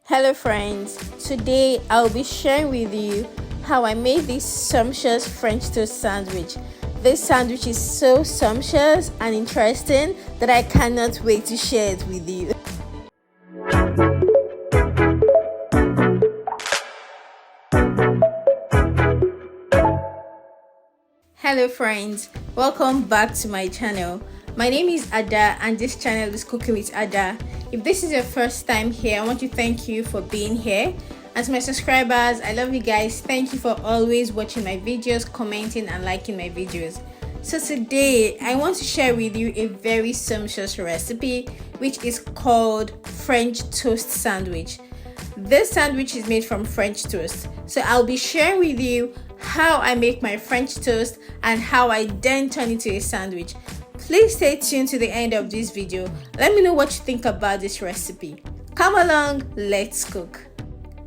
Hello friends, today I'll be sharing with you how I made this sumptuous French toast sandwich. This sandwich is so sumptuous and interesting that I cannot wait to share it with you. Hello friends, welcome back to my channel. My name is Ada and this channel is Cooking with Ada. If this is your first time here, I want to thank you for being here. And to my subscribers, I love you guys. Thank you for always watching my videos, commenting and liking my videos. So today, I want to share with you a very sumptuous recipe which is called French toast sandwich. This sandwich is made from French toast. So I'll be sharing with you how I make my French toast and how I then turn it into a sandwich. Please stay tuned to the end of this video. Let me know what you think about this recipe. Come along, let's cook.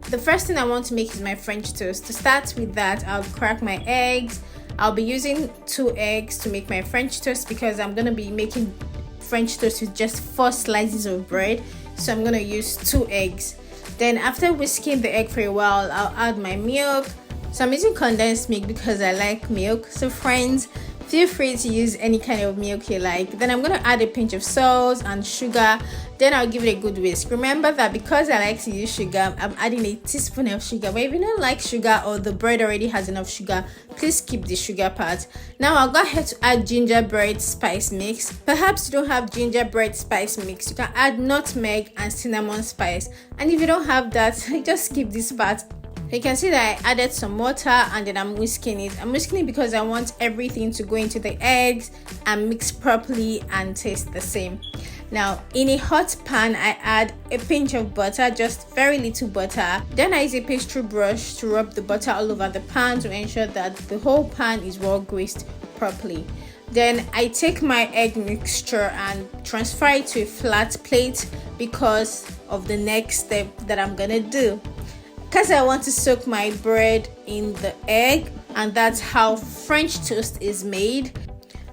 The first thing I want to make is my French toast. To start with that, I'll crack my eggs. I'll be using 2 eggs to make my French toast because I'm going to be making French toast with just 4 slices of bread. So I'm going to use 2 eggs. Then after whisking the egg for a while, I'll add my milk. So I'm using condensed milk because I like milk. So friends, feel free to use any kind of milk you like. Then I'm going to add a pinch of salt and sugar. Then I'll give it a good whisk. Remember that because I like to use sugar, I'm adding a teaspoon of sugar. But if you don't like sugar or the bread already has enough sugar, please skip the sugar part. Now I'll go ahead to add gingerbread spice mix. Perhaps you don't have gingerbread spice mix. You can add nutmeg and cinnamon spice. And if you don't have that, just skip this part. You can see that I added some water and then I'm whisking it. I'm whisking it because I want everything to go into the eggs and mix properly and taste the same. Now in a hot pan, I add a pinch of butter, just very little butter. Then I use a pastry brush to rub the butter all over the pan to ensure that the whole pan is well greased properly. Then I take my egg mixture and transfer it to a flat plate because of the next step that I'm gonna do. Because I want to soak my bread in the egg, and that's how French toast is made.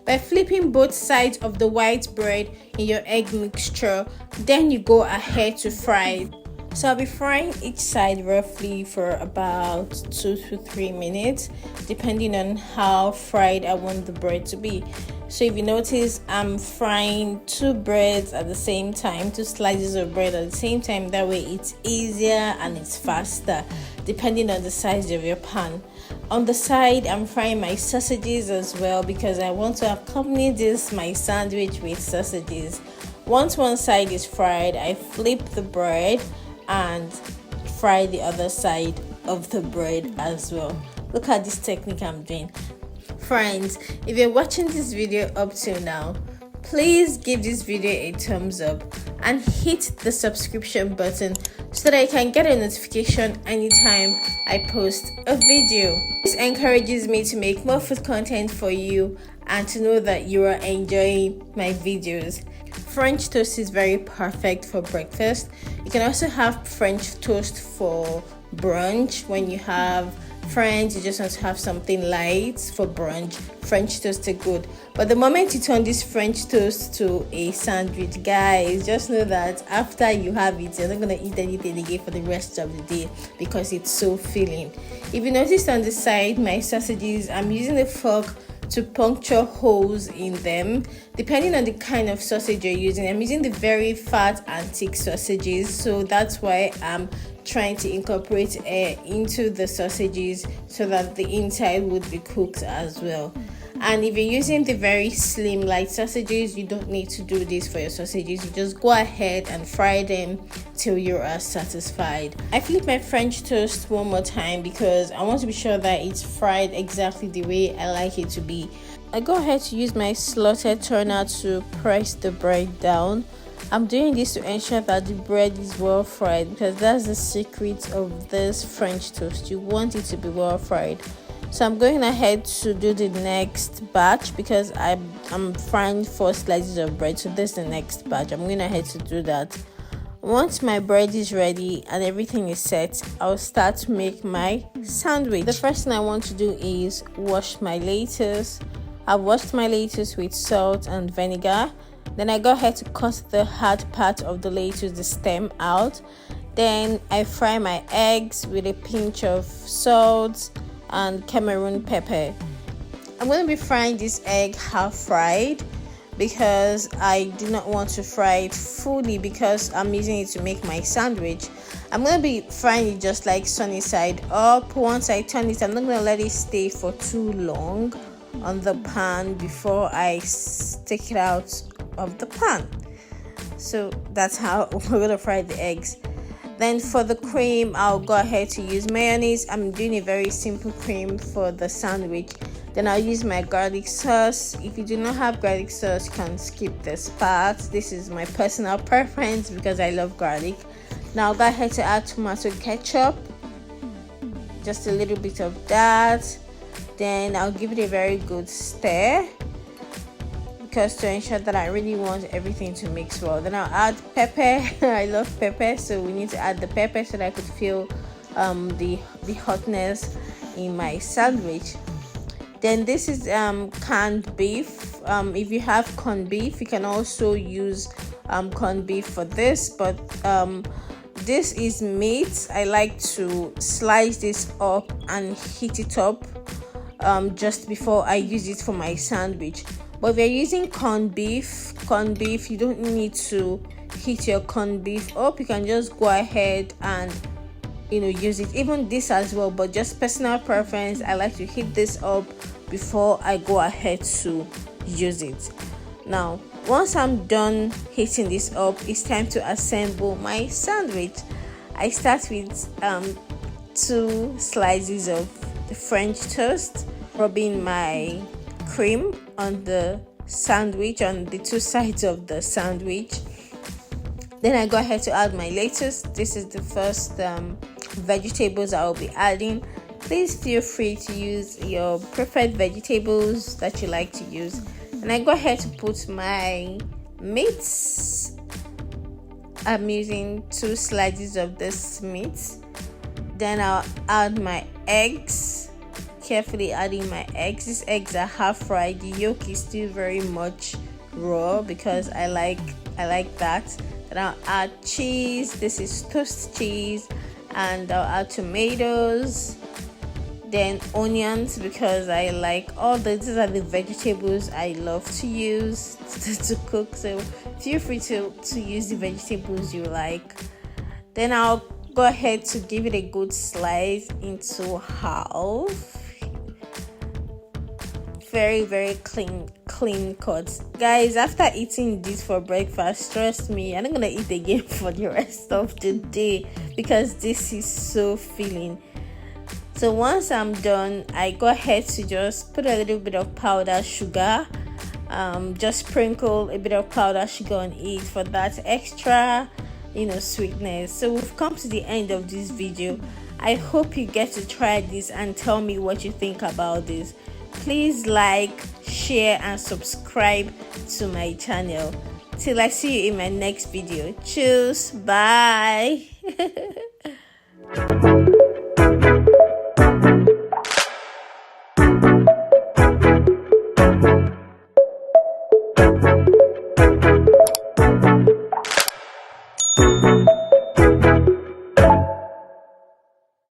By flipping both sides of the white bread in your egg mixture, then you go ahead to fry it. So I'll be frying each side roughly for about 2 to 3 minutes, depending on how fried I want the bread to be. So if you notice, I'm frying 2 breads at the same time, 2 slices of bread at the same time. That way it's easier and it's faster, depending on the size of your pan. On the side, I'm frying my sausages as well because I want to accompany my sandwich with sausages. Once one side is fried, I flip the bread and fry the other side of the bread as well. Look at this technique I'm doing. Friends, if you're watching this video up till now, please give this video a thumbs up and hit the subscription button so that I can get a notification anytime I post a video. This encourages me to make more food content for you and to know that you are enjoying my videos. French toast is very perfect for breakfast. You can also have French toast for brunch. When you have friends, you just want to have something light for brunch, French toast are good. But the moment you turn this French toast to a sandwich, guys, just know that after you have it, you're not going to eat anything again for the rest of the day because it's so filling. If you notice on the side, my sausages, I'm using a fork to puncture holes in them depending on the kind of sausage you're using. I'm using the very fat and thick sausages, so that's why I'm trying to incorporate air into the sausages so that the inside would be cooked as well. And if you're using the very slim light sausages, you don't need to do this for your sausages. You just go ahead and fry them till you are satisfied. I flip my French toast one more time because I want to be sure that it's fried exactly the way I like it to be. I go ahead to use my slotted turner to press the bread down. I'm doing this to ensure that the bread is well fried because that's the secret of this French toast. You want it to be well fried. So I'm going ahead to do the next batch because I'm frying 4 slices of bread. So this is the next batch. I'm going ahead to do that. Once my bread is ready and everything is set, I'll start to make my sandwich. The first thing I want to do is wash my lettuce. I've washed my lettuce with salt and vinegar. Then I go ahead to cut the hard part of the lettuce, the stem, out. Then I fry my eggs with a pinch of salt and Cameroon pepper. I'm going to be frying this egg half fried because I do not want to fry it fully because I'm using it to make my sandwich. I'm going to be frying it just like sunny side up. Once I turn it, I'm not going to let it stay for too long on the pan before I take it out of the pan. So that's how we're going to fry the eggs. Then for the cream, I'll go ahead to use mayonnaise. I'm doing a very simple cream for the sandwich. Then I'll use my garlic sauce. If you do not have garlic sauce, you can skip this part. This is my personal preference because I love garlic. Now I'll go ahead to add tomato ketchup, just a little bit of that. Then I'll give it a very good stir because to ensure that I really want everything to mix well. Then I'll add pepper. I love pepper, so we need to add the pepper so that I could feel the hotness in my sandwich. Then this is canned beef. If you have corned beef, you can also use corned beef for this, but this is meat. I like to slice this up and heat it up just before I use it for my sandwich. But if you're using corned beef, you don't need to heat your corned beef up. You can just go ahead and use it, even this as well, but just personal preference, I like to heat this up before I go ahead to use it. Now once I'm done heating this up, it's time to assemble my sandwich. I start with 2 slices of the French toast, rubbing my cream on the sandwich, on the 2 sides of the sandwich. Then I go ahead to add my lettuce. This is the first vegetables I will be adding. Please feel free to use your preferred vegetables that you like to use. And I go ahead to put my meats. I'm using 2 slices of this meat. Then I'll add my eggs. Carefully adding my eggs. These eggs are half fried. The yolk is still very much raw because I like that. Then I'll add cheese. This is toast cheese. And I'll add tomatoes, then onions because I like these are the vegetables I love to use to cook, so feel free to use the vegetables you like. Then I'll go ahead to give it a good slice into half. Very, very clean cuts. Guys, after eating this for breakfast, trust me, I'm not gonna eat again for the rest of the day because this is so filling. So once I'm done, I go ahead to just put a little bit of powdered sugar. Just sprinkle a bit of powdered sugar on it for that extra sweetness. So we've come to the end of this video. I hope you get to try this and tell me what you think about this. Please like, share and subscribe to my channel. Till I see you in my next video. Cheers. Bye.